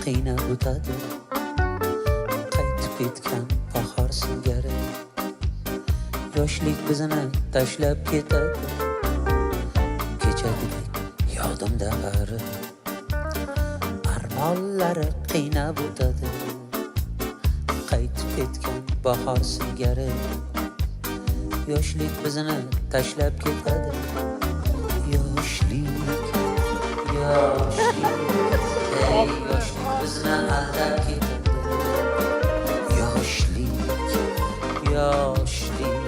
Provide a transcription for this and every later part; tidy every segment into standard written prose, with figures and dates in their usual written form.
qiynab o'tadi. Qaytib ketgan bahor singari yoshlik bizni tashlab ketadi. Kechagidek yodimda bari armonlari qiynab o'tadi. Qaytib ketgan bahor singari yoshlik bizni tashlab ketadi. Yoshlik, yoshlik, ey yoshlik bizni aldab ketadi. Yoshlik, yoshlik,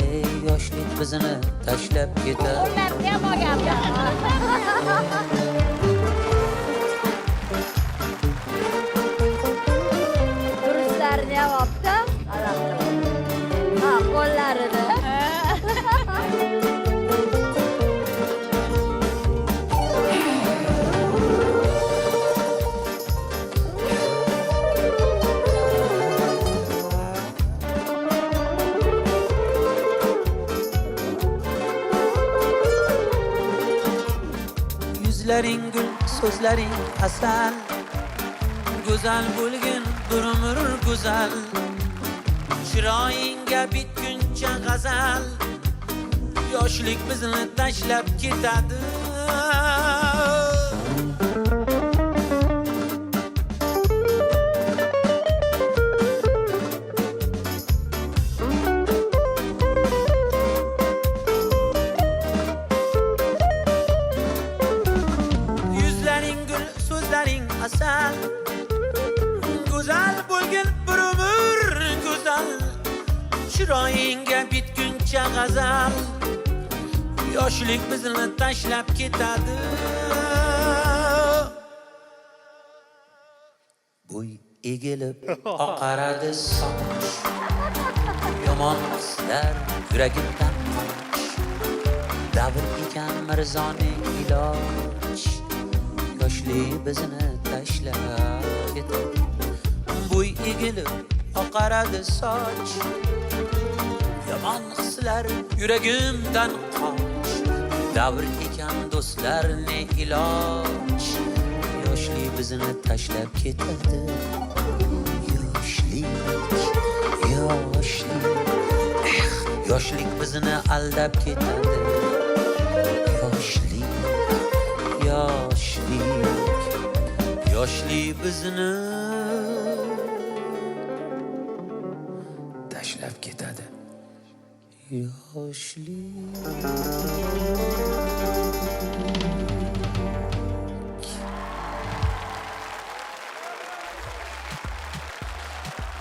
ey yoshlik bizni tashlab ketadi. Ularga bo'lganda. Turistlarni ham olibdi. Ha, qo'llarini. Yuzlaring gul, so'zlaring asal, go'zal bo'lgin bir umr go'zal. Chiroyingga bitguncha g'azal, yoshlik bizni tashlab ketadi. Asal, go'zal bo'lgin bir umr go'zal. Chiroyingga bitguncha g'azal, yoshlik bizni tashlab ketadi. Bo'y egilib oqaradi soch, yomon hislar yuragimdan qoch. Davr ekan mirzoning iloj, yoshlik bizni tashlab ketadi. Bo'y egilib oqaradi soch, yomon hislar yuragimdan qoch. Davr ekan do'stlar ne iloj, yoshlik bizni tashlab ketadi. Yoshlik, yoshlik, yoshlik bizni aldab ketadi. Yoshlik, yoshlik, yoshlik bizni tashlab ketadi. Yoshlik